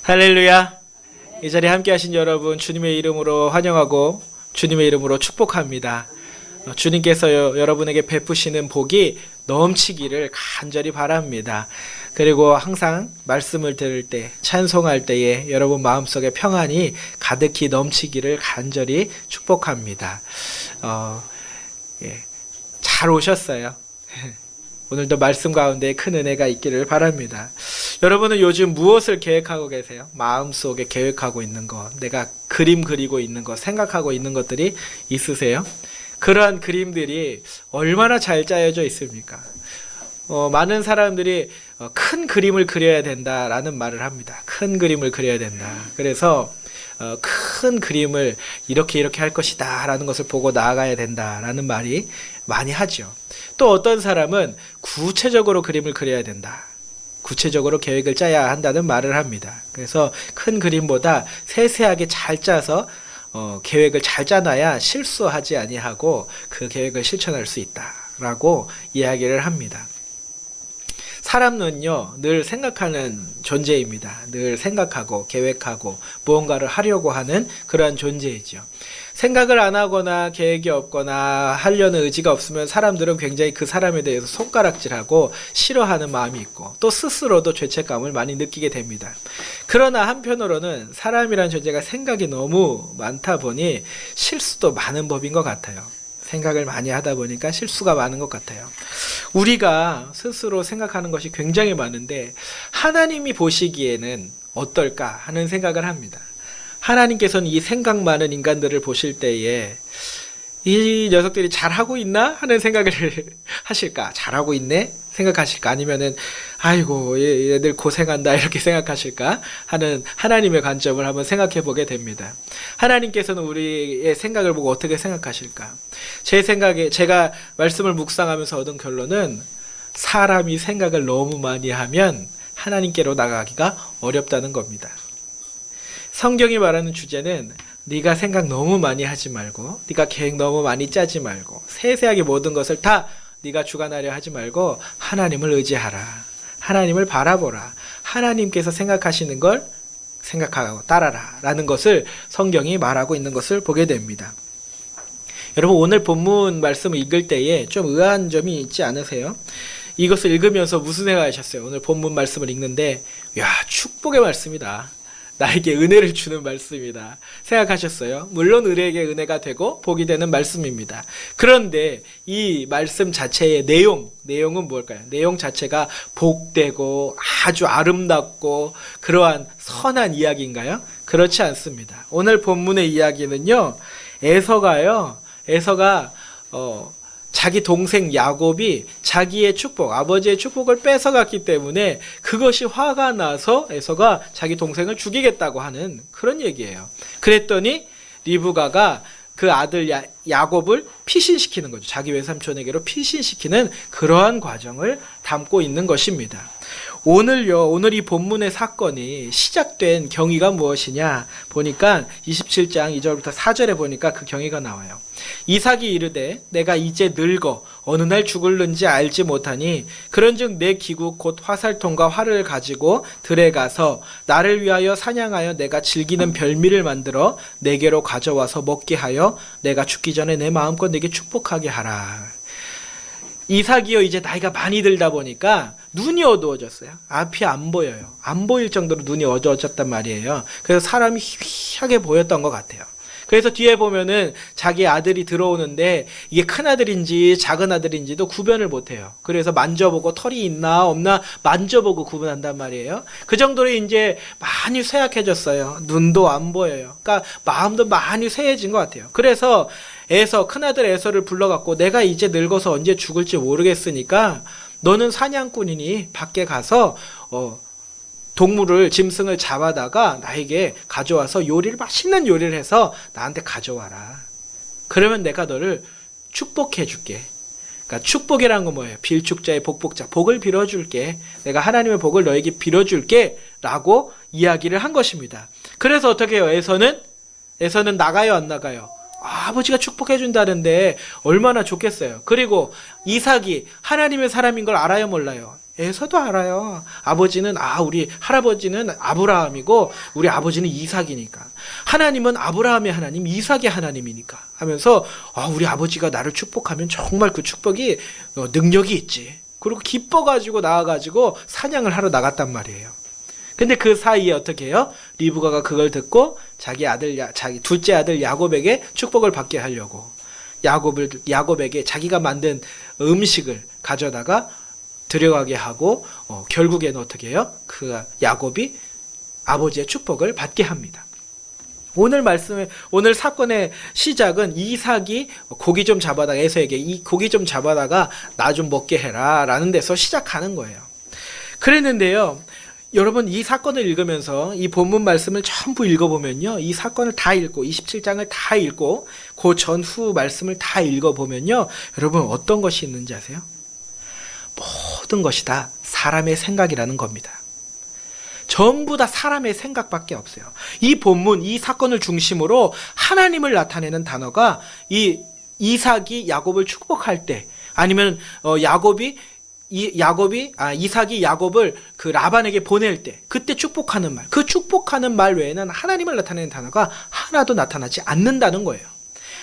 할렐루야. 이 자리에 함께 하신 여러분 주님의 이름으로 환영하고 주님의 이름으로 축복합니다. 주님께서 여러분에게 베푸시는 복이 넘치기를 간절히 바랍니다. 그리고 항상 말씀을 들을 때, 찬송할 때에 여러분 마음속에 평안이 가득히 넘치기를 간절히 축복합니다. 잘 오셨어요. 오늘도 말씀 가운데 큰 은혜가 있기를 바랍니다. 여러분은 요즘 무엇을 계획하고 계세요? 마음속에 계획하고 있는 것, 내가 그림 그리고 있는 것, 생각하고 있는 것들이 있으세요? 그러한 그림들이 얼마나 잘 짜여져 있습니까? 많은 사람들이 큰 그림을 그려야 된다라는 말을 합니다. 큰 그림을 그려야 된다. 그래서 큰 그림을 이렇게 할 것이다 라는 것을 보고 나아가야 된다라는 말이 많이 하죠. 또 어떤 사람은 구체적으로 그림을 그려야 된다. 구체적으로 계획을 짜야 한다는 말을 합니다. 그래서 큰 그림보다 세세하게 잘 짜서 계획을 잘 짜놔야 실수하지 아니하고 그 계획을 실천할 수 있다라고 이야기를 합니다. 사람은요, 늘 생각하는 존재입니다. 늘 생각하고 계획하고 무언가를 하려고 하는 그러한 존재이죠. 생각을 안 하거나 계획이 없거나 하려는 의지가 없으면 사람들은 굉장히 그 사람에 대해서 손가락질하고 싫어하는 마음이 있고 또 스스로도 죄책감을 많이 느끼게 됩니다. 그러나 한편으로는 사람이란 존재가 생각이 너무 많다 보니 실수도 많은 법인 것 같아요. 생각을 많이 하다 보니까 실수가 많은 것 같아요. 우리가 스스로 생각하는 것이 굉장히 많은데 하나님이 보시기에는 어떨까 하는 생각을 합니다. 하나님께서는 이 생각 많은 인간들을 보실 때에 이 녀석들이 잘하고 있나 하는 생각을 하실까? 잘하고 있네? 생각하실까? 아니면은 아이고 얘들 고생한다 이렇게 생각하실까? 하는 하나님의 관점을 한번 생각해 보게 됩니다. 하나님께서는 우리의 생각을 보고 어떻게 생각하실까? 제 생각에 제가 말씀을 묵상하면서 얻은 결론은 사람이 생각을 너무 많이 하면 하나님께로 나가기가 어렵다는 겁니다. 성경이 말하는 주제는 네가 생각 너무 많이 하지 말고 네가 계획 너무 많이 짜지 말고 세세하게 모든 것을 다 네가 주관하려 하지 말고 하나님을 의지하라. 하나님을 바라보라. 하나님께서 생각하시는 걸 생각하고 따라라 라는 것을 성경이 말하고 있는 것을 보게 됩니다. 여러분 오늘 본문 말씀을 읽을 때에 좀 의아한 점이 있지 않으세요? 이것을 읽으면서 무슨 생각하셨어요? 오늘 본문 말씀을 읽는데 야 축복의 말씀이다. 나에게 은혜를 주는 말씀이다. 생각하셨어요? 물론 우리에게 은혜가 되고 복이 되는 말씀입니다. 그런데 이 말씀 자체의 내용은 뭘까요? 내용 자체가 복되고 아주 아름답고 그러한 선한 이야기인가요? 그렇지 않습니다. 오늘 본문의 이야기는요. 에서가 자기 동생 야곱이 자기의 축복, 아버지의 축복을 뺏어갔기 때문에 그것이 화가 나서 에서가 자기 동생을 죽이겠다고 하는 그런 얘기예요. 그랬더니 리브가가 그 아들 야곱을 피신시키는 거죠. 자기 외삼촌에게로 피신시키는 그러한 과정을 담고 있는 것입니다. 오늘 이 본문의 사건이 시작된 경위가 무엇이냐 보니까 27장 2절부터 4절에 보니까 그 경위가 나와요. 이삭이 이르되 내가 이제 늙어 어느 날 죽을는지 알지 못하니 그런즉 내 기구 곧 화살통과 활을 가지고 들에 가서 나를 위하여 사냥하여 내가 즐기는 별미를 만들어 내게로 가져와서 먹게 하여 내가 죽기 전에 내 마음껏 내게 축복하게 하라. 이삭이요 이제 나이가 많이 들다 보니까 눈이 어두워졌어요. 앞이 안 보여요. 안 보일 정도로 눈이 어두워졌단 말이에요. 그래서 사람이 희미하게 보였던 것 같아요. 그래서 뒤에 보면은 자기 아들이 들어오는데 이게 큰 아들인지 작은 아들인지도 구별을 못해요. 그래서 만져보고 털이 있나 없나 만져보고 구분한단 말이에요. 그 정도로 이제 많이 쇠약해졌어요. 눈도 안 보여요. 그러니까 마음도 많이 쇠해진 것 같아요. 그래서 큰아들 에서를 불러갖고 내가 이제 늙어서 언제 죽을지 모르겠으니까 너는 사냥꾼이니 밖에 가서 동물을 짐승을 잡아다가 나에게 가져와서 맛있는 요리를 해서 나한테 가져와라. 그러면 내가 너를 축복해 줄게. 그러니까 축복이란 건 뭐예요? 빌축자의 복복자. 복을 빌어줄게. 내가 하나님의 복을 너에게 빌어줄게 라고 이야기를 한 것입니다. 그래서 어떻게 해요? 에서는 나가요 안 나가요? 아버지가 축복해 준다는데 얼마나 좋겠어요. 그리고 이삭이 하나님의 사람인 걸 알아요 몰라요? 에서도 알아요. 아버지는 우리 할아버지는 아브라함이고 우리 아버지는 이삭이니까. 하나님은 아브라함의 하나님, 이삭의 하나님이니까 하면서 우리 아버지가 나를 축복하면 정말 그 축복이 능력이 있지. 그리고 기뻐가지고 나와가지고 사냥을 하러 나갔단 말이에요. 근데 그 사이에 어떻게 해요? 리브가가 그걸 듣고 자기 둘째 아들 야곱에게 축복을 받게 하려고 야곱에게 자기가 만든 음식을 가져다가 들여가게 하고 결국에는 어떻게 해요? 그 야곱이 아버지의 축복을 받게 합니다. 오늘 사건의 시작은 이삭이 고기 좀 잡아다가 에서에게 이 고기 좀 잡아다가 나 좀 먹게 해라 라는 데서 시작하는 거예요. 그랬는데요, 여러분 이 사건을 읽으면서 이 본문 말씀을 전부 읽어보면요, 이 사건을 다 읽고 27장을 다 읽고 그 전후 말씀을 다 읽어보면요, 여러분 어떤 것이 있는지 아세요? 모든 것이 다 사람의 생각이라는 겁니다. 전부 다 사람의 생각밖에 없어요. 이 본문, 이 사건을 중심으로 하나님을 나타내는 단어가 이삭이 야곱을 축복할 때, 아니면 이삭이 야곱을 그 라반에게 보낼 때, 그때 축복하는 말, 그 축복하는 말 외에는 하나님을 나타내는 단어가 하나도 나타나지 않는다는 거예요.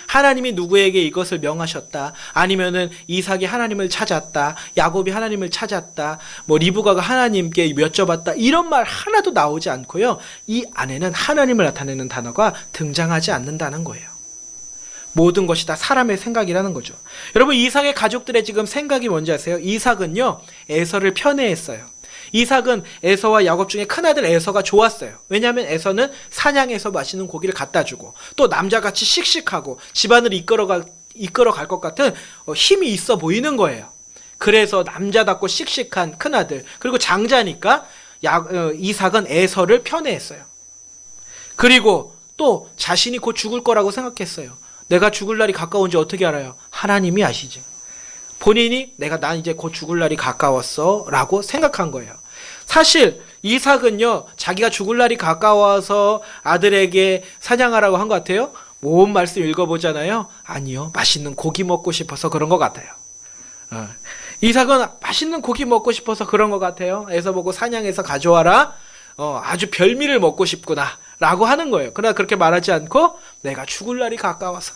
하나님이 누구에게 이것을 명하셨다, 아니면은 이삭이 하나님을 찾았다, 야곱이 하나님을 찾았다, 리브가가 하나님께 여쭤봤다, 이런 말 하나도 나오지 않고요, 이 안에는 하나님을 나타내는 단어가 등장하지 않는다는 거예요. 모든 것이 다 사람의 생각이라는 거죠. 여러분, 이삭의 가족들의 지금 생각이 뭔지 아세요? 이삭은요, 에서를 편애했어요. 이삭은 에서와 야곱 중에 큰아들 에서가 좋았어요. 왜냐하면 에서는 사냥해서 맛있는 고기를 갖다 주고, 또 남자같이 씩씩하고 집안을 이끌어 갈 것 같은 힘이 있어 보이는 거예요. 그래서 남자답고 씩씩한 큰아들, 그리고 장자니까 이삭은 에서를 편애했어요. 그리고 또 자신이 곧 죽을 거라고 생각했어요. 내가 죽을 날이 가까운지 어떻게 알아요? 하나님이 아시죠. 본인이 난 이제 곧 죽을 날이 가까웠어 라고 생각한 거예요. 사실 이삭은요, 자기가 죽을 날이 가까워서 아들에게 사냥하라고 한 것 같아요? 온 말씀 읽어보잖아요. 아니요, 맛있는 고기 먹고 싶어서 그런 것 같아요. 이삭은 맛있는 고기 먹고 싶어서 그런 것 같아요. 에서 보고 사냥해서 가져와라, 아주 별미를 먹고 싶구나 라고 하는 거예요. 그러나 그렇게 말하지 않고, 내가 죽을 날이 가까워서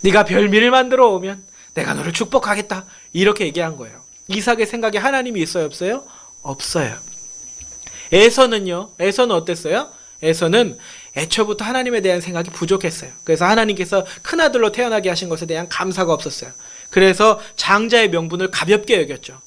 네가 별미를 만들어 오면 내가 너를 축복하겠다, 이렇게 얘기한 거예요. 이삭의 생각에 하나님이 있어요, 없어요? 없어요. 에서는 어땠어요? 에서는 애초부터 하나님에 대한 생각이 부족했어요. 그래서 하나님께서 큰아들로 태어나게 하신 것에 대한 감사가 없었어요. 그래서 장자의 명분을 가볍게 여겼죠.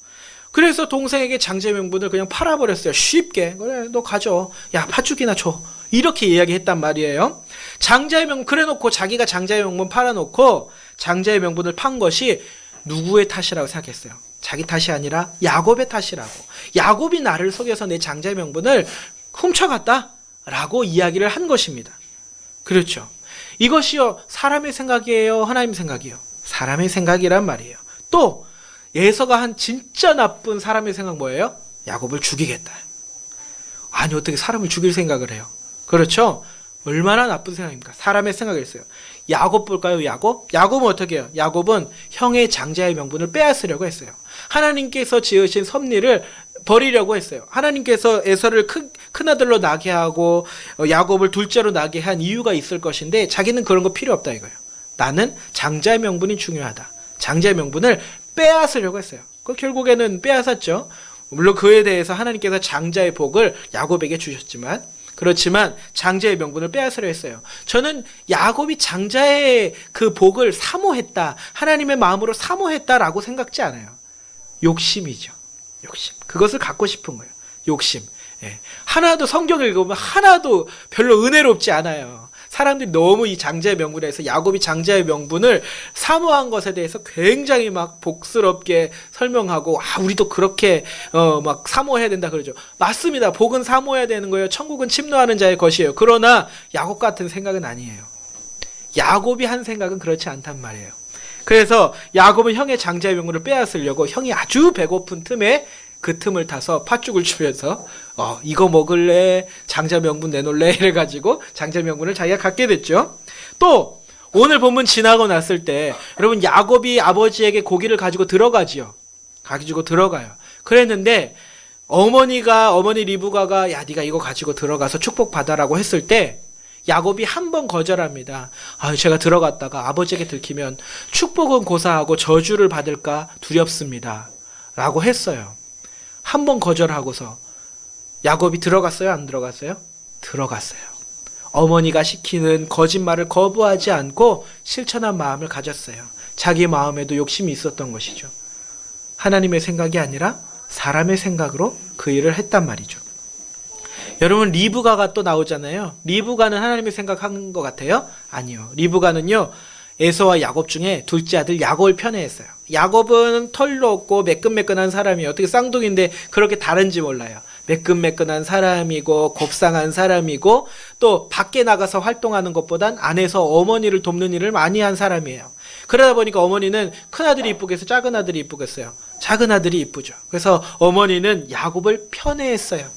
그래서 동생에게 장자의 명분을 그냥 팔아버렸어요. 쉽게. 그래, 너 가져. 야, 팥죽이나 줘. 이렇게 이야기했단 말이에요. 장자의 명분, 그래놓고 자기가 장자의 명분 팔아놓고 장자의 명분을 판 것이 누구의 탓이라고 생각했어요? 자기 탓이 아니라 야곱의 탓이라고. 야곱이 나를 속여서 내 장자의 명분을 훔쳐갔다 라고 이야기를 한 것입니다. 그렇죠. 이것이요, 사람의 생각이에요, 하나님의 생각이에요? 사람의 생각이란 말이에요. 또 에서가 한 진짜 나쁜 사람의 생각 뭐예요? 야곱을 죽이겠다. 아니, 어떻게 사람을 죽일 생각을 해요? 그렇죠? 얼마나 나쁜 생각입니까? 사람의 생각을 했어요. 야곱 볼까요? 야곱은 어떻게 해요? 야곱은 형의 장자의 명분을 빼앗으려고 했어요. 하나님께서 지으신 섭리를 버리려고 했어요. 하나님께서 에서를 큰아들로 나게 하고 야곱을 둘째로 나게 한 이유가 있을 것인데, 자기는 그런 거 필요 없다 이거예요. 나는 장자의 명분이 중요하다. 장자의 명분을 빼앗으려고 했어요. 결국에는 빼앗았죠. 물론 그에 대해서 하나님께서 장자의 복을 야곱에게 주셨지만, 그렇지만 장자의 명분을 빼앗으려 했어요. 저는 야곱이 장자의 그 복을 사모했다, 하나님의 마음으로 사모했다라고 생각지 않아요. 욕심이죠. 욕심. 그것을 갖고 싶은 거예요. 욕심. 하나도 성경을 읽어보면 하나도 별로 은혜롭지 않아요. 사람들이 너무 이 장자의 명분에 대해서, 야곱이 장자의 명분을 사모한 것에 대해서 굉장히 막 복스럽게 설명하고, 우리도 그렇게 막 사모해야 된다 그러죠. 맞습니다. 복은 사모해야 되는 거예요. 천국은 침노하는 자의 것이에요. 그러나 야곱 같은 생각은 아니에요. 야곱이 한 생각은 그렇지 않단 말이에요. 그래서 야곱은 형의 장자의 명분을 빼앗으려고 형이 아주 배고픈 틈에 그 틈을 타서 팥죽을 주면서 이거 먹을래? 장자 명분 내놓을래? 이래가지고 장자 명분을 자기가 갖게 됐죠. 또 오늘 본문 지나고 났을 때 여러분, 야곱이 아버지에게 고기를 가지고 들어가요. 그랬는데 어머니 리브가가 야 네가 이거 가지고 들어가서 축복받아라고 했을 때 야곱이 한 번 거절합니다. 제가 들어갔다가 아버지에게 들키면 축복은 고사하고 저주를 받을까 두렵습니다. 라고 했어요. 한 번 거절하고서 야곱이 들어갔어요? 안 들어갔어요? 들어갔어요. 어머니가 시키는 거짓말을 거부하지 않고 실천한 마음을 가졌어요. 자기 마음에도 욕심이 있었던 것이죠. 하나님의 생각이 아니라 사람의 생각으로 그 일을 했단 말이죠. 여러분, 리브가가 또 나오잖아요. 리브가는 하나님의 생각한 것 같아요? 아니요. 리브가는요, 에서와 야곱 중에 둘째 아들 야곱을 편애했어요. 야곱은 털도 없고 매끈매끈한 사람이에요. 어떻게 쌍둥이인데 그렇게 다른지 몰라요. 매끈매끈한 사람이고 곱상한 사람이고 또 밖에 나가서 활동하는 것보단 안에서 어머니를 돕는 일을 많이 한 사람이에요. 그러다 보니까 어머니는 큰아들이 이쁘겠어요? 작은 아들이 이쁘겠어요? 작은 아들이 이쁘죠. 그래서 어머니는 야곱을 편애했어요.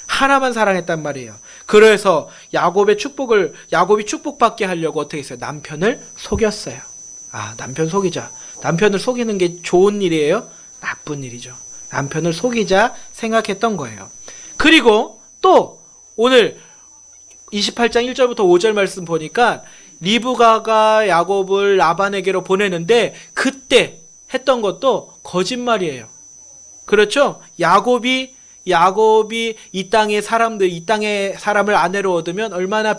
하나만 사랑했단 말이에요. 그래서 야곱이 축복받게 하려고 어떻게 했어요? 남편을 속였어요. 남편 속이자. 남편을 속이는 게 좋은 일이에요? 나쁜 일이죠. 남편을 속이자 생각했던 거예요. 그리고 또 오늘 28장 1절부터 5절 말씀 보니까 리브가가 야곱을 라반에게로 보내는데 그때 했던 것도 거짓말이에요. 그렇죠? 야곱이 이 땅의 사람을 아내로 얻으면 얼마나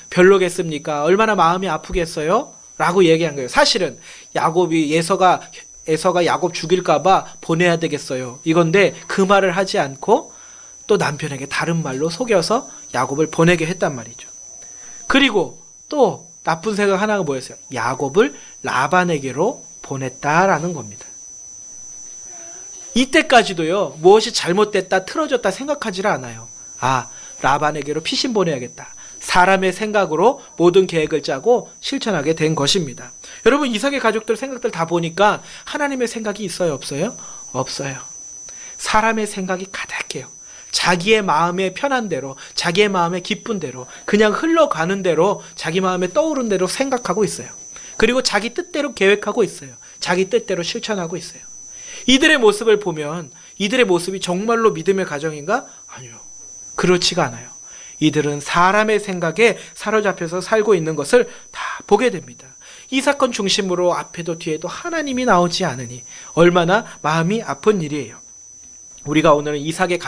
별로겠습니까? 얼마나 마음이 아프겠어요? 라고 얘기한 거예요. 사실은 에서가 야곱 죽일까봐 보내야 되겠어요. 이건데 그 말을 하지 않고 또 남편에게 다른 말로 속여서 야곱을 보내게 했단 말이죠. 그리고 또 나쁜 생각 하나가 뭐였어요? 야곱을 라반에게로 보냈다라는 겁니다. 이때까지도요, 무엇이 잘못됐다, 틀어졌다 생각하지를 않아요. 라반에게로 피신 보내야겠다. 사람의 생각으로 모든 계획을 짜고 실천하게 된 것입니다. 여러분, 이삭의 가족들 생각들 다 보니까 하나님의 생각이 있어요, 없어요? 없어요. 사람의 생각이 가득해요. 자기의 마음에 편한 대로, 자기의 마음에 기쁜 대로, 그냥 흘러가는 대로, 자기 마음에 떠오른 대로 생각하고 있어요. 그리고 자기 뜻대로 계획하고 있어요. 자기 뜻대로 실천하고 있어요. 이들의 모습을 보면 이들의 모습이 정말로 믿음의 가정인가? 아니요. 그렇지가 않아요. 이들은 사람의 생각에 사로잡혀서 살고 있는 것을 다 보게 됩니다. 이 사건 중심으로 앞에도 뒤에도 하나님이 나오지 않으니 얼마나 마음이 아픈 일이에요. 우리가 오늘은 이삭의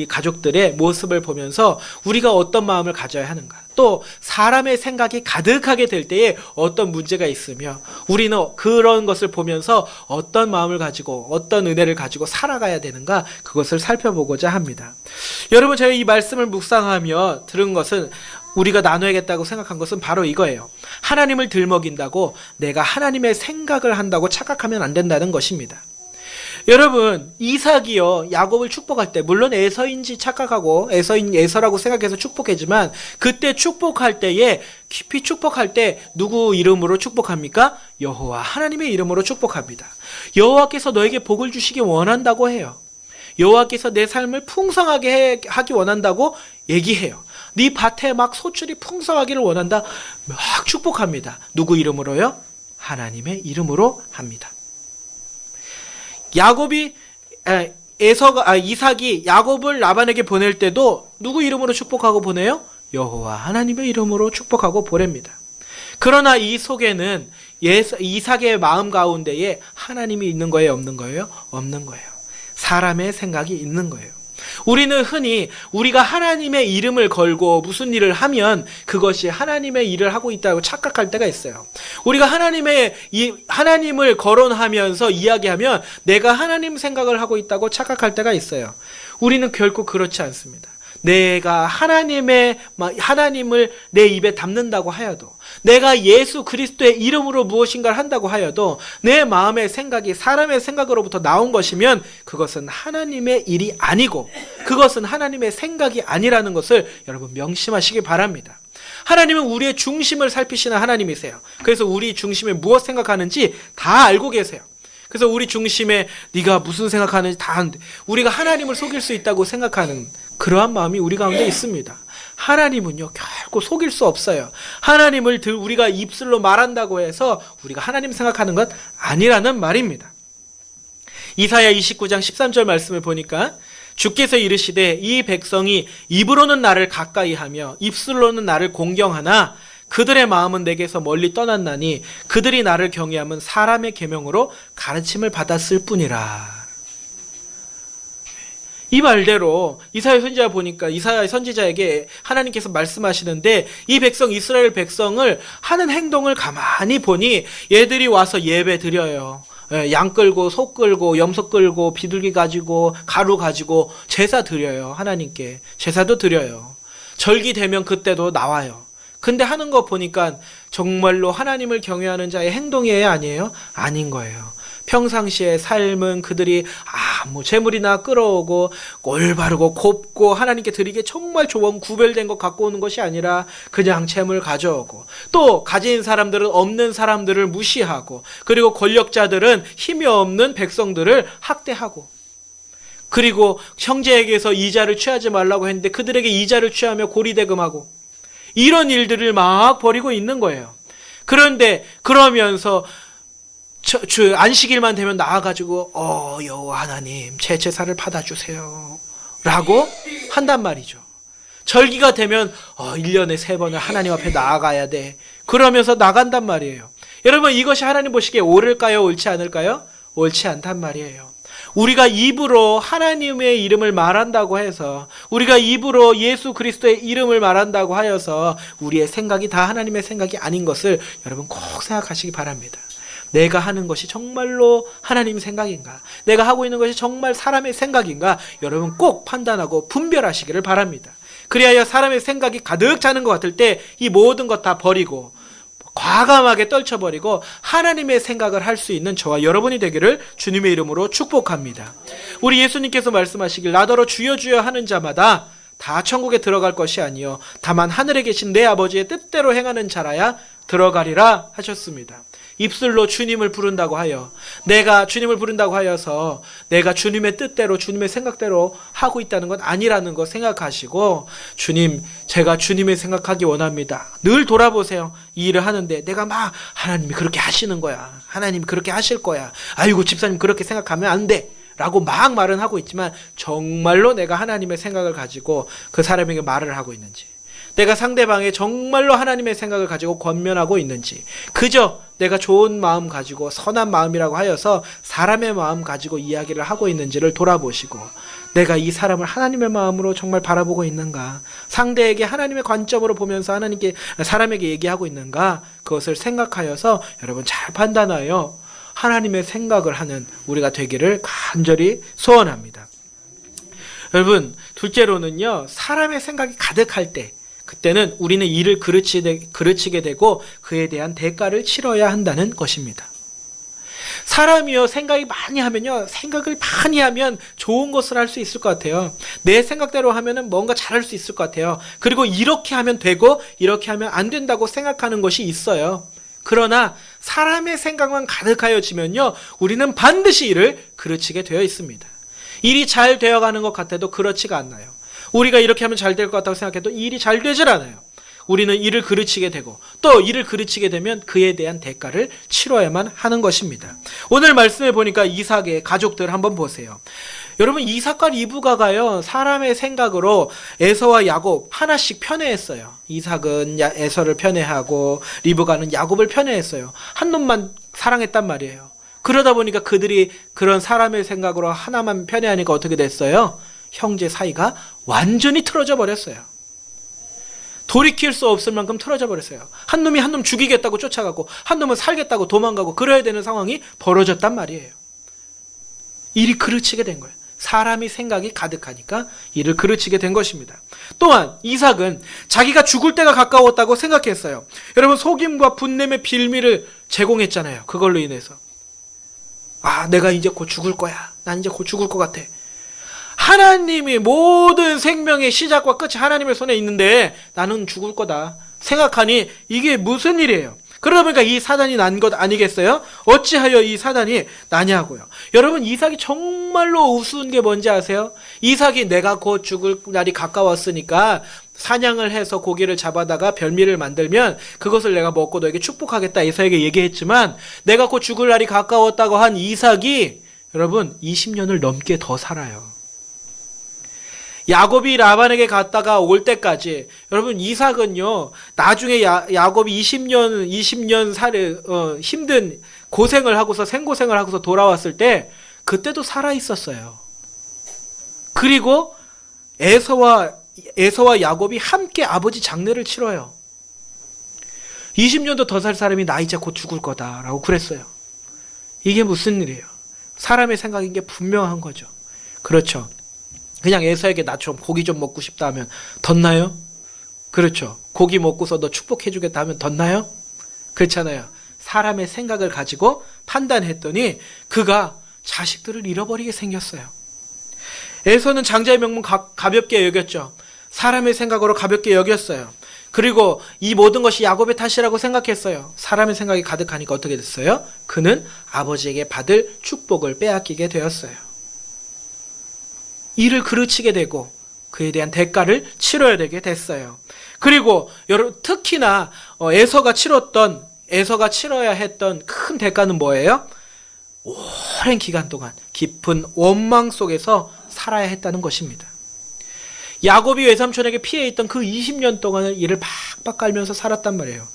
가족들의 모습을 보면서 우리가 어떤 마음을 가져야 하는가, 또 사람의 생각이 가득하게 될 때에 어떤 문제가 있으며 우리는 그런 것을 보면서 어떤 마음을 가지고 어떤 은혜를 가지고 살아가야 되는가, 그것을 살펴보고자 합니다. 여러분, 제가 이 말씀을 묵상하며 들은 것은, 우리가 나눠야겠다고 생각한 것은 바로 이거예요. 하나님을 들먹인다고 내가 하나님의 생각을 한다고 착각하면 안 된다는 것입니다. 여러분, 이삭이요, 야곱을 축복할 때, 물론 에서인지 착각하고 에서라고 생각해서 축복했지만, 그때 축복할 때에, 깊이 축복할 때 누구 이름으로 축복합니까? 여호와 하나님의 이름으로 축복합니다. 여호와께서 너에게 복을 주시기 원한다고 해요. 여호와께서 내 삶을 풍성하게 하기 원한다고 얘기해요. 네 밭에 막 소출이 풍성하기를 원한다, 막 축복합니다. 누구 이름으로요? 하나님의 이름으로 합니다. 이삭이 야곱을 라반에게 보낼 때도 누구 이름으로 축복하고 보내요? 여호와 하나님의 이름으로 축복하고 보냅니다. 그러나 이 속에는 이삭의 마음 가운데에 하나님이 있는 거예요, 없는 거예요? 없는 거예요. 사람의 생각이 있는 거예요. 우리는 흔히 우리가 하나님의 이름을 걸고 무슨 일을 하면 그것이 하나님의 일을 하고 있다고 착각할 때가 있어요. 우리가 하나님을 거론하면서 이야기하면 내가 하나님 생각을 하고 있다고 착각할 때가 있어요. 우리는 결코 그렇지 않습니다. 내가 하나님을 내 입에 담는다고 하여도, 내가 예수 그리스도의 이름으로 무엇인가를 한다고 하여도 내 마음의 생각이 사람의 생각으로부터 나온 것이면 그것은 하나님의 일이 아니고 그것은 하나님의 생각이 아니라는 것을 여러분 명심하시기 바랍니다. 하나님은 우리의 중심을 살피시는 하나님이세요. 그래서 우리 중심에 무엇 생각하는지 다 알고 계세요. 그래서 우리 중심에 네가 무슨 생각하는지 다 아는데, 우리가 하나님을 속일 수 있다고 생각하는 그러한 마음이 우리 가운데 있습니다. 하나님은요, 결코 속일 수 없어요. 하나님을 우리가 입술로 말한다고 해서 우리가 하나님 생각하는 것 아니라는 말입니다. 이사야 29장 13절 말씀을 보니까 주께서 이르시되 이 백성이 입으로는 나를 가까이하며 입술로는 나를 공경하나 그들의 마음은 내게서 멀리 떠났나니 그들이 나를 경외함은 사람의 계명으로 가르침을 받았을 뿐이라. 이 말대로 이사야 선지자 보니까 이사야 선지자에게 하나님께서 말씀하시는데 이 백성 이스라엘 백성을 하는 행동을 가만히 보니 얘들이 와서 예배 드려요. 양 끌고 소 끌고 염소 끌고 비둘기 가지고 가루 가지고 제사 드려요. 하나님께 제사도 드려요. 절기 되면 그때도 나와요. 근데 하는 거 보니까 정말로 하나님을 경외하는 자의 행동이에요, 아니에요? 아닌 거예요. 평상시의 삶은 그들이 재물이나 끌어오고 올바르고 곱고 하나님께 드리기에 정말 좋은 구별된 것 갖고 오는 것이 아니라 그냥 재물 가져오고, 또 가진 사람들은 없는 사람들을 무시하고, 그리고 권력자들은 힘이 없는 백성들을 학대하고, 그리고 형제에게서 이자를 취하지 말라고 했는데 그들에게 이자를 취하며 고리대금하고, 이런 일들을 막 벌이고 있는 거예요. 그런데 그러면서 안식일만 되면 나와가지고 여호와 하나님 제 제사를 받아주세요 라고 한단 말이죠. 절기가 되면 1년에 3번을 하나님 앞에 나아가야 돼 그러면서 나간단 말이에요. 여러분, 이것이 하나님 보시기에 옳을까요? 옳지 않을까요? 옳지 않단 말이에요. 우리가 입으로 하나님의 이름을 말한다고 해서, 우리가 입으로 예수 그리스도의 이름을 말한다고 하여서 우리의 생각이 다 하나님의 생각이 아닌 것을 여러분 꼭 생각하시기 바랍니다. 내가 하는 것이 정말로 하나님 생각인가? 내가 하고 있는 것이 정말 사람의 생각인가? 여러분 꼭 판단하고 분별하시기를 바랍니다. 그리하여 사람의 생각이 가득 차는 것 같을 때 이 모든 것 다 버리고 과감하게 떨쳐버리고 하나님의 생각을 할 수 있는 저와 여러분이 되기를 주님의 이름으로 축복합니다. 우리 예수님께서 말씀하시길 나더러 주여 주여 하는 자마다 다 천국에 들어갈 것이 아니요 다만 하늘에 계신 내 아버지의 뜻대로 행하는 자라야 들어가리라 하셨습니다. 입술로 주님을 부른다고 하여, 내가 주님을 부른다고 하여서 내가 주님의 뜻대로 주님의 생각대로 하고 있다는 건 아니라는 거 생각하시고, 주님, 제가 주님의 생각하기 원합니다. 늘 돌아보세요. 이 일을 하는데 내가 막 하나님이 그렇게 하시는 거야, 하나님이 그렇게 하실 거야, 아이고 집사님 그렇게 생각하면 안 돼 라고 막 말은 하고 있지만 정말로 내가 하나님의 생각을 가지고 그 사람에게 말을 하고 있는지, 내가 상대방에 정말로 하나님의 생각을 가지고 권면하고 있는지, 그저 내가 좋은 마음 가지고 선한 마음이라고 하여서 사람의 마음 가지고 이야기를 하고 있는지를 돌아보시고, 내가 이 사람을 하나님의 마음으로 정말 바라보고 있는가, 상대에게 하나님의 관점으로 보면서 사람에게 얘기하고 있는가, 그것을 생각하여서 여러분 잘 판단하여 하나님의 생각을 하는 우리가 되기를 간절히 소원합니다. 여러분, 둘째로는요, 사람의 생각이 가득할 때, 그때는 우리는 일을 그르치게 되고 그에 대한 대가를 치러야 한다는 것입니다. 사람이요, 생각이 많이 하면요, 생각을 많이 하면 좋은 것을 할 수 있을 것 같아요. 내 생각대로 하면은 뭔가 잘할 수 있을 것 같아요. 그리고 이렇게 하면 되고 이렇게 하면 안 된다고 생각하는 것이 있어요. 그러나 사람의 생각만 가득하여지면요, 우리는 반드시 일을 그르치게 되어 있습니다. 일이 잘 되어가는 것 같아도 그렇지가 않나요? 우리가 이렇게 하면 잘 될 것 같다고 생각해도 일이 잘 되질 않아요. 우리는 일을 그르치게 되고, 또 일을 그르치게 되면 그에 대한 대가를 치러야만 하는 것입니다. 오늘 말씀해 보니까 이삭의 가족들 한번 보세요. 여러분, 이삭과 리브가가요, 사람의 생각으로 에서와 야곱 하나씩 편애했어요. 이삭은 에서를 편애하고 리브가는 야곱을 편애했어요. 한 놈만 사랑했단 말이에요. 그러다 보니까 그들이 그런 사람의 생각으로 하나만 편애하니까 어떻게 됐어요? 형제 사이가 완전히 틀어져 버렸어요. 돌이킬 수 없을 만큼 틀어져 버렸어요. 한 놈이 한 놈 죽이겠다고 쫓아가고 한 놈은 살겠다고 도망가고 그래야 되는 상황이 벌어졌단 말이에요. 일이 그르치게 된 거예요. 사람이 생각이 가득하니까 일을 그르치게 된 것입니다. 또한 이삭은 자기가 죽을 때가 가까웠다고 생각했어요. 여러분, 속임과 분냄의 빌미를 제공했잖아요. 그걸로 인해서 내가 이제 곧 죽을 거야. 난 이제 곧 죽을 것 같아. 하나님이 모든 생명의 시작과 끝이 하나님의 손에 있는데 나는 죽을 거다 생각하니 이게 무슨 일이에요? 그러다 보니까 이 사단이 난 것 아니겠어요? 어찌하여 이 사단이 나냐고요. 여러분, 이삭이 정말로 우스운 게 뭔지 아세요? 이삭이 내가 곧 죽을 날이 가까웠으니까 사냥을 해서 고기를 잡아다가 별미를 만들면 그것을 내가 먹고 너에게 축복하겠다 에서에게 얘기했지만, 내가 곧 죽을 날이 가까웠다고 한 이삭이 여러분 20년을 넘게 더 살아요. 야곱이 라반에게 갔다가 올 때까지, 여러분 이삭은요 나중에 야곱이 20년 힘든 고생을 하고서 생고생을 하고서 돌아왔을 때 그때도 살아 있었어요. 그리고 에서와 야곱이 함께 아버지 장례를 치러요. 20년도 더 살 사람이 나 이제 곧 죽을 거다라고 그랬어요. 이게 무슨 일이에요? 사람의 생각인 게 분명한 거죠. 그렇죠. 그냥 에서에게 나 좀 고기 좀 먹고 싶다 하면 덧나요? 그렇죠. 고기 먹고서 너 축복해 주겠다 하면 덧나요? 그렇잖아요. 사람의 생각을 가지고 판단했더니 그가 자식들을 잃어버리게 생겼어요. 에서는 장자의 명분 가볍게 여겼죠. 사람의 생각으로 가볍게 여겼어요. 그리고 이 모든 것이 야곱의 탓이라고 생각했어요. 사람의 생각이 가득하니까 어떻게 됐어요? 그는 아버지에게 받을 축복을 빼앗기게 되었어요. 이를 그르치게 되고 그에 대한 대가를 치러야 되게 됐어요. 그리고 특히나 에서가 치러야 했던 큰 대가는 뭐예요? 오랜 기간 동안 깊은 원망 속에서 살아야 했다는 것입니다. 야곱이 외삼촌에게 피해 있던 그 20년 동안을 이를 팍팍 깔면서 살았단 말이에요.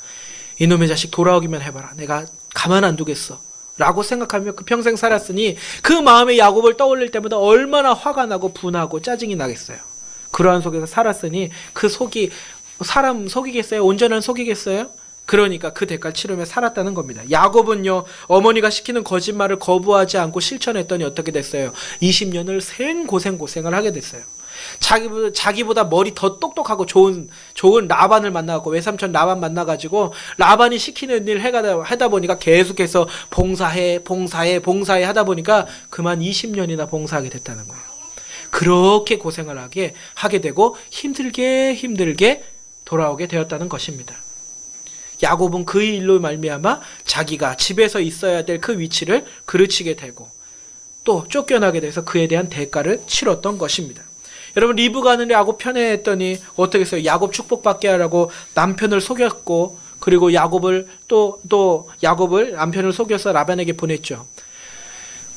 이놈의 자식 돌아오기만 해봐라. 내가 가만 안 두겠어. 라고 생각하며 그 평생 살았으니 그 마음에 야곱을 떠올릴 때마다 얼마나 화가 나고 분하고 짜증이 나겠어요. 그러한 속에서 살았으니 그 속이 사람 속이겠어요? 온전한 속이겠어요? 그러니까 그 대가를 치르며 살았다는 겁니다. 야곱은요 어머니가 시키는 거짓말을 거부하지 않고 실천했더니 어떻게 됐어요? 20년을 생고생을 하게 됐어요. 자기보다 머리 더 똑똑하고 좋은 라반을 만나고 외삼촌 라반 만나가지고 라반이 시키는 일 하다 보니까 계속해서 봉사해 하다 보니까 그만 20년이나 봉사하게 됐다는 거예요. 그렇게 고생을 하게 되고 힘들게 돌아오게 되었다는 것입니다. 야곱은 그 일로 말미암아 자기가 집에서 있어야 될 그 위치를 그르치게 되고 또 쫓겨나게 돼서 그에 대한 대가를 치렀던 것입니다. 여러분 리브가는 야곱 편에 했더니 어떻게 했어요? 야곱 축복받게 하라고 남편을 속였고 그리고 야곱을 남편을 속여서 라반에게 보냈죠.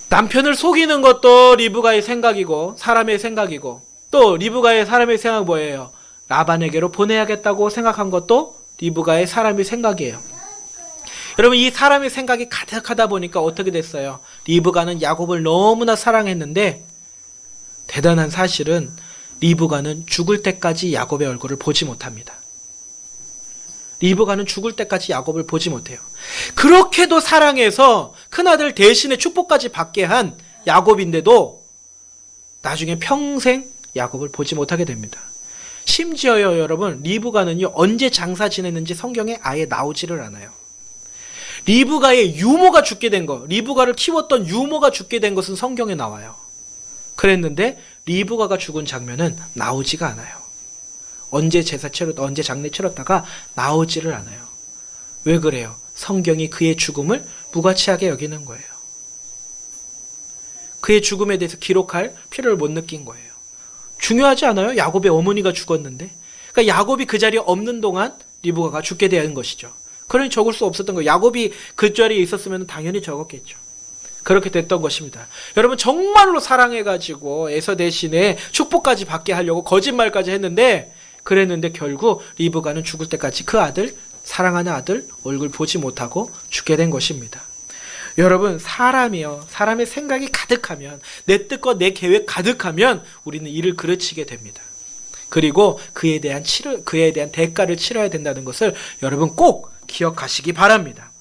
남편을 속이는 것도 리브가의 생각이고 사람의 생각이고 또 리브가의 사람의 생각 뭐예요? 라반에게로 보내야겠다고 생각한 것도 리브가의 사람의 생각이에요. 여러분 이 사람의 생각이 가득하다 보니까 어떻게 됐어요? 리브가는 야곱을 너무나 사랑했는데 대단한 사실은 리브가는 죽을 때까지 야곱의 얼굴을 보지 못합니다. 리브가는 죽을 때까지 야곱을 보지 못해요. 그렇게도 사랑해서 큰아들 대신에 축복까지 받게 한 야곱인데도 나중에 평생 야곱을 보지 못하게 됩니다. 심지어요 여러분 리브가는요 언제 장사 지냈는지 성경에 아예 나오지를 않아요. 리브가의 유모가 죽게 된 거, 리브가를 키웠던 유모가 죽게 된 것은 성경에 나와요. 그랬는데 리브가가 죽은 장면은 나오지가 않아요. 언제 장례 치렀다가 나오지를 않아요. 왜 그래요? 성경이 그의 죽음을 무가치하게 여기는 거예요. 그의 죽음에 대해서 기록할 필요를 못 느낀 거예요. 중요하지 않아요? 야곱의 어머니가 죽었는데. 그러니까 야곱이 그 자리에 없는 동안 리브가가 죽게 되는 것이죠. 그러니 적을 수 없었던 거예요. 야곱이 그 자리에 있었으면 당연히 적었겠죠. 그렇게 됐던 것입니다. 여러분 정말로 사랑해가지고 에서 대신에 축복까지 받게 하려고 거짓말까지 그랬는데 결국 리브가는 죽을 때까지 그 사랑하는 아들 얼굴 보지 못하고 죽게 된 것입니다. 여러분 사람의 생각이 가득하면 내 뜻과 내 계획 가득하면 우리는 이를 그르치게 됩니다. 그리고 그에 대한 대가를 치러야 된다는 것을 여러분 꼭 기억하시기 바랍니다.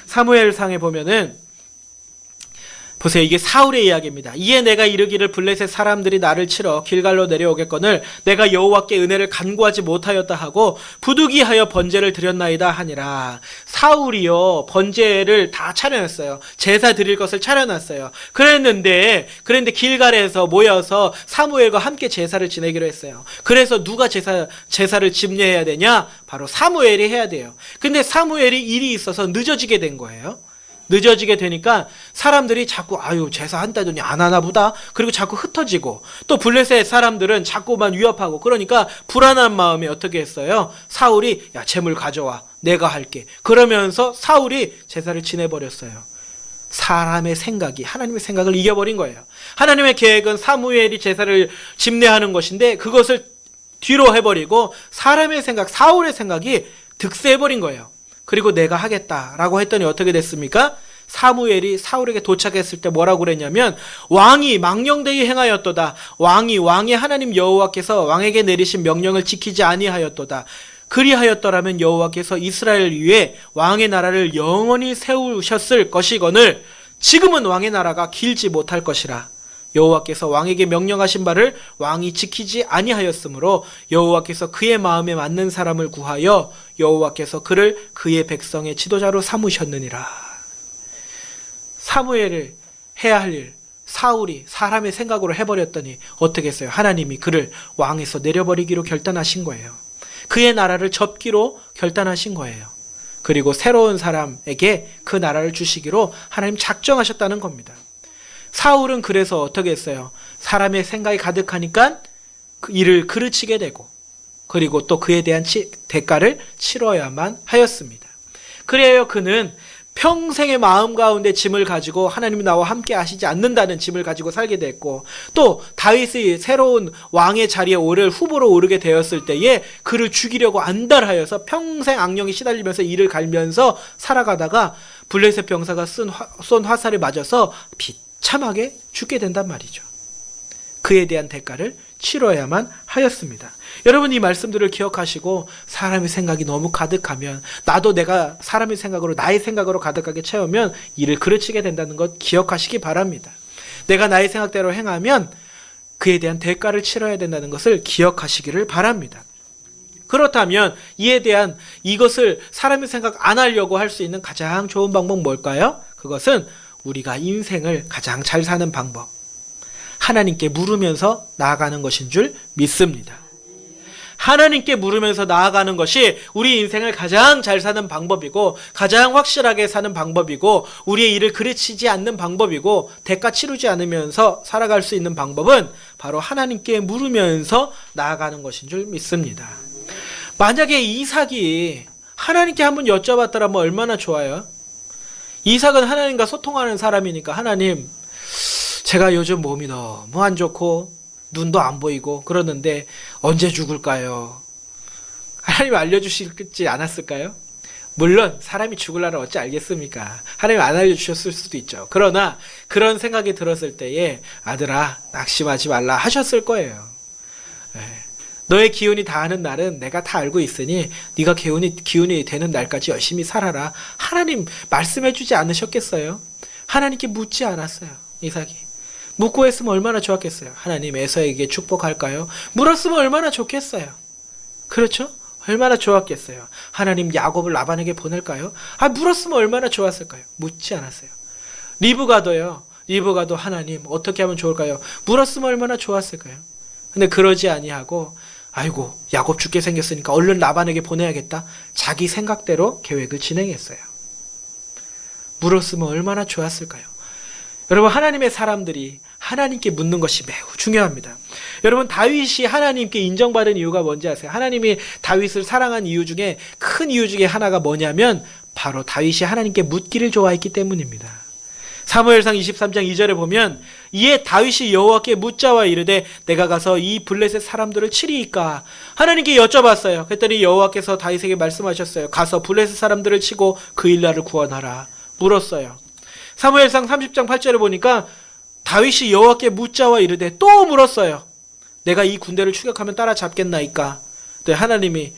사무엘상에 보면은 보세요. 이게 사울의 이야기입니다. 이에 내가 이르기를 블레셋 사람들이 나를 치러 길갈로 내려오겠거늘 내가 여호와께 은혜를 간구하지 못하였다 하고 부득이하여 번제를 드렸나이다 하니라. 사울이요 번제를 다 차려놨어요. 제사 드릴 것을 차려놨어요. 그랬는데 길갈에서 모여서 사무엘과 함께 제사를 지내기로 했어요. 그래서 누가 제사를 집례해야 되냐? 바로 사무엘이 해야 돼요. 근데 사무엘이 일이 있어서 늦어지게 된 거예요. 늦어지게 되니까 사람들이 자꾸 제사 한다더니 안 하나 보다. 그리고 자꾸 흩어지고 또 블레셋 사람들은 자꾸만 위협하고 그러니까 불안한 마음에 어떻게 했어요? 사울이 야 재물 가져와 내가 할게. 그러면서 사울이 제사를 지내버렸어요. 사람의 생각이 하나님의 생각을 이겨버린 거예요. 하나님의 계획은 사무엘이 제사를 집례하는 것인데 그것을 뒤로 해버리고 사람의 생각, 사울의 생각이 득세해버린 거예요. 그리고 내가 하겠다라고 했더니 어떻게 됐습니까? 사무엘이 사울에게 도착했을 때 뭐라고 그랬냐면 왕이 망령되이 행하였도다. 왕의 하나님 여호와께서 왕에게 내리신 명령을 지키지 아니하였도다. 그리하였더라면 여호와께서 이스라엘 위에 왕의 나라를 영원히 세우셨을 것이거늘 지금은 왕의 나라가 길지 못할 것이라. 여호와께서 왕에게 명령하신 바를 왕이 지키지 아니하였으므로 여호와께서 그의 마음에 맞는 사람을 구하여 여호와께서 그를 그의 백성의 지도자로 삼으셨느니라. 사무엘을 해야 할 일, 사울이 사람의 생각으로 해버렸더니 어떻게 했어요? 하나님이 그를 왕에서 내려버리기로 결단하신 거예요. 그의 나라를 접기로 결단하신 거예요. 그리고 새로운 사람에게 그 나라를 주시기로 하나님 작정하셨다는 겁니다. 사울은 그래서 어떻게 했어요? 사람의 생각이 가득하니까 이를 그르치게 되고 그리고 또 그에 대한 대가를 치러야만 하였습니다. 그래요 그는 평생의 마음 가운데 짐을 가지고 하나님이 나와 함께 하시지 않는다는 짐을 가지고 살게 됐고 또 다윗이 새로운 왕의 자리에 후보로 오르게 되었을 때에 그를 죽이려고 안달하여서 평생 악령에 시달리면서 이를 갈면서 살아가다가 블레셋 병사가 쏜 화살에 맞아서 비참하게 죽게 된단 말이죠. 그에 대한 대가를 치러야만 하였습니다. 여러분 이 말씀들을 기억하시고 사람의 생각이 너무 가득하면 나도 내가 사람의 생각으로 나의 생각으로 가득하게 채우면 이를 그르치게 된다는 것 기억하시기 바랍니다. 내가 나의 생각대로 행하면 그에 대한 대가를 치러야 된다는 것을 기억하시기를 바랍니다. 그렇다면 이에 대한 이것을 사람의 생각 안 하려고 할 수 있는 가장 좋은 방법 뭘까요? 그것은 우리가 인생을 가장 잘 사는 방법, 하나님께 물으면서 나아가는 것인 줄 믿습니다. 하나님께 물으면서 나아가는 것이 우리 인생을 가장 잘 사는 방법이고 가장 확실하게 사는 방법이고 우리의 일을 그르치지 않는 방법이고 대가 치르지 않으면서 살아갈 수 있는 방법은 바로 하나님께 물으면서 나아가는 것인 줄 믿습니다. 만약에 이삭이 하나님께 한번 여쭤봤더라면 얼마나 좋아요? 이삭은 하나님과 소통하는 사람이니까 하나님 제가 요즘 몸이 너무 안 좋고 눈도 안 보이고 그러는데 언제 죽을까요? 하나님 알려주시지 않았을까요? 물론 사람이 죽을 날은 어찌 알겠습니까? 하나님 안 알려주셨을 수도 있죠. 그러나 그런 생각이 들었을 때에 아들아 낙심하지 말라 하셨을 거예요. 너의 기운이 다하는 날은 내가 다 알고 있으니 네가 기운이 되는 날까지 열심히 살아라. 하나님 말씀해주지 않으셨겠어요? 하나님께 묻지 않았어요. 이삭이. 묻고 했으면 얼마나 좋았겠어요. 하나님 에서에게 축복할까요? 물었으면 얼마나 좋겠어요. 그렇죠? 얼마나 좋았겠어요. 하나님 야곱을 라반에게 보낼까요? 물었으면 얼마나 좋았을까요? 묻지 않았어요. 리브가도 하나님 어떻게 하면 좋을까요? 물었으면 얼마나 좋았을까요? 근데 그러지 아니하고 아이고 야곱 죽게 생겼으니까 얼른 라반에게 보내야겠다. 자기 생각대로 계획을 진행했어요. 물었으면 얼마나 좋았을까요? 여러분 하나님의 사람들이 하나님께 묻는 것이 매우 중요합니다. 여러분 다윗이 하나님께 인정받은 이유가 뭔지 아세요? 하나님이 다윗을 사랑한 이유 중에 큰 이유 중에 하나가 뭐냐면 바로 다윗이 하나님께 묻기를 좋아했기 때문입니다. 사무엘상 23장 2절에 보면 이에 다윗이 여호와께 묻자와 이르되 내가 가서 이 블레셋 사람들을 치리이까 하나님께 여쭤봤어요. 그랬더니 여호와께서 다윗에게 말씀하셨어요. 가서 블레셋 사람들을 치고 그 일나를 구원하라. 물었어요. 사무엘상 30장 8절에 보니까 다윗이 여호와께 묻자와 이르되 또 물었어요. 내가 이 군대를 추격하면 따라잡겠나이까? 네, 하나님이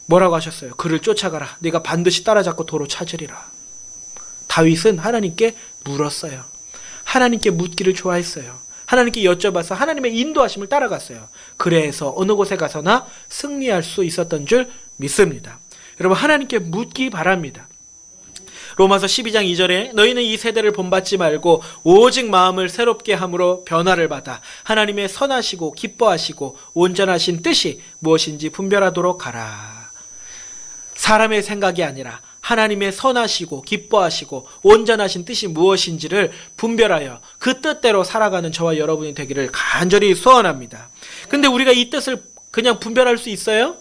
뭐라고 하셨어요? 그를 쫓아가라. 네가 반드시 따라잡고 도로 찾으리라. 다윗은 하나님께 물었어요. 하나님께 묻기를 좋아했어요. 하나님께 여쭤봐서 하나님의 인도하심을 따라갔어요. 그래서 어느 곳에 가서나 승리할 수 있었던 줄 믿습니다. 여러분 하나님께 묻기 바랍니다. 로마서 12장 2절에 너희는 이 세대를 본받지 말고 오직 마음을 새롭게 함으로 변화를 받아 하나님의 선하시고 기뻐하시고 온전하신 뜻이 무엇인지 분별하도록 하라. 사람의 생각이 아니라 하나님의 선하시고 기뻐하시고 온전하신 뜻이 무엇인지를 분별하여 그 뜻대로 살아가는 저와 여러분이 되기를 간절히 소원합니다. 근데 우리가 이 뜻을 그냥 분별할 수 있어요?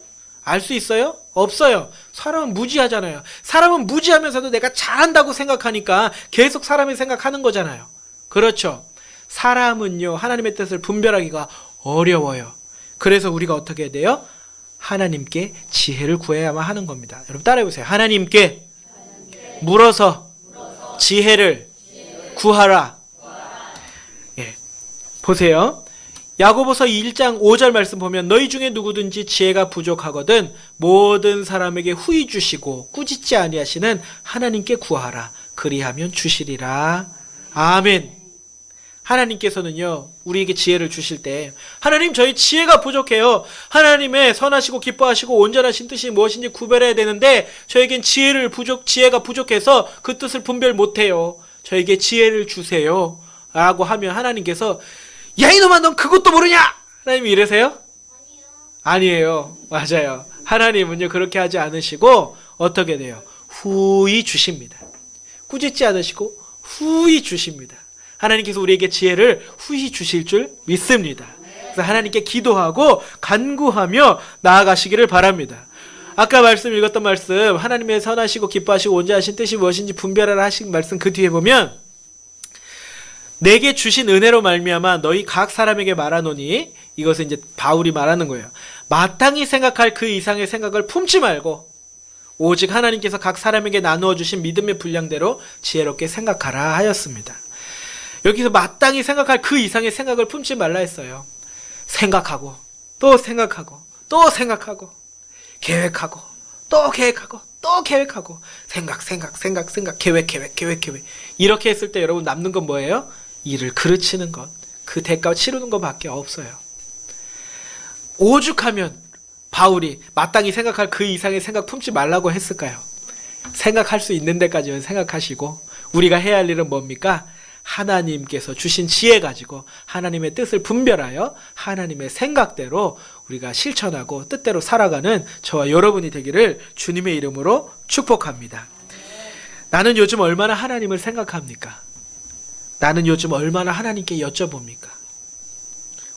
알 수 있어요? 없어요. 사람은 무지하잖아요. 사람은 무지하면서도 내가 잘한다고 생각하니까 계속 사람이 생각하는 거잖아요. 그렇죠. 사람은요, 하나님의 뜻을 분별하기가 어려워요. 그래서 우리가 어떻게 해야 돼요? 하나님께 지혜를 구해야만 하는 겁니다. 여러분 따라해보세요. 하나님께 물어서 지혜를 구하라. 예. 보세요. 야고보서 1장 5절 말씀 보면 너희 중에 누구든지 지혜가 부족하거든 모든 사람에게 후히 주시고 꾸짖지 아니하시는 하나님께 구하라. 그리하면 주시리라. 아멘. 하나님께서는요, 우리에게 지혜를 주실 때 하나님 저희 지혜가 부족해요. 하나님의 선하시고 기뻐하시고 온전하신 뜻이 무엇인지 구별해야 되는데 저에겐 지혜가 부족해서 그 뜻을 분별 못해요. 저에게 지혜를 주세요. 라고 하면 하나님께서 야 이놈아 넌 그것도 모르냐? 하나님이 이러세요? 아니에요. 맞아요. 하나님은요 그렇게 하지 않으시고 어떻게 돼요? 후히 주십니다. 꾸짖지 않으시고 후히 주십니다. 하나님께서 우리에게 지혜를 후히 주실 줄 믿습니다. 그래서 하나님께 기도하고 간구하며 나아가시기를 바랍니다. 아까 읽었던 말씀 하나님의 선하시고 기뻐하시고 온전하신 뜻이 무엇인지 분별하라 하신 말씀 그 뒤에 보면 내게 주신 은혜로 말미암아 너희 각 사람에게 말하노니 이것은 이제 바울이 말하는 거예요. 마땅히 생각할 그 이상의 생각을 품지 말고 오직 하나님께서 각 사람에게 나누어 주신 믿음의 분량대로 지혜롭게 생각하라 하였습니다. 여기서 마땅히 생각할 그 이상의 생각을 품지 말라 했어요. 생각하고 또 생각하고 또 생각하고 계획하고 또 계획하고 또 계획하고 생각 계획 이렇게 했을 때 여러분 남는 건 뭐예요? 일을 그르치는 것, 그 대가 치르는 것밖에 없어요. 오죽하면 바울이 마땅히 생각할 그 이상의 생각 품지 말라고 했을까요? 생각할 수 있는 데까지는 생각하시고 우리가 해야 할 일은 뭡니까? 하나님께서 주신 지혜 가지고 하나님의 뜻을 분별하여 하나님의 생각대로 우리가 실천하고 뜻대로 살아가는 저와 여러분이 되기를 주님의 이름으로 축복합니다. 나는 요즘 얼마나 하나님을 생각합니까? 나는 요즘 얼마나 하나님께 여쭤봅니까?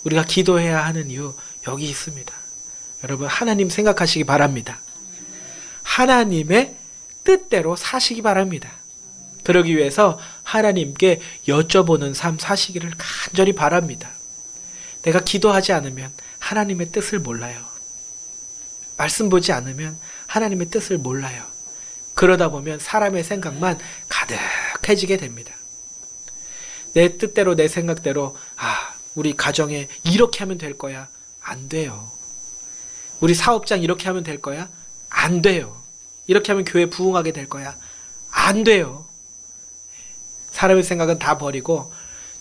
우리가 기도해야 하는 이유 여기 있습니다. 여러분 하나님 생각하시기 바랍니다. 하나님의 뜻대로 사시기 바랍니다. 그러기 위해서 하나님께 여쭤보는 삶 사시기를 간절히 바랍니다. 내가 기도하지 않으면 하나님의 뜻을 몰라요. 말씀 보지 않으면 하나님의 뜻을 몰라요. 그러다 보면 사람의 생각만 가득해지게 됩니다. 내 뜻대로 내 생각대로 우리 가정에 이렇게 하면 될 거야. 안 돼요. 우리 사업장 이렇게 하면 될 거야. 안 돼요. 이렇게 하면 교회 부흥하게 될 거야. 안 돼요. 사람의 생각은 다 버리고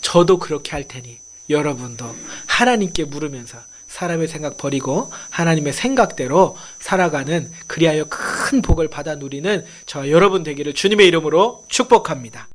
저도 그렇게 할 테니 여러분도 하나님께 물으면서 사람의 생각 버리고 하나님의 생각대로 살아가는 그리하여 큰 복을 받아 누리는 저와 여러분 되기를 주님의 이름으로 축복합니다.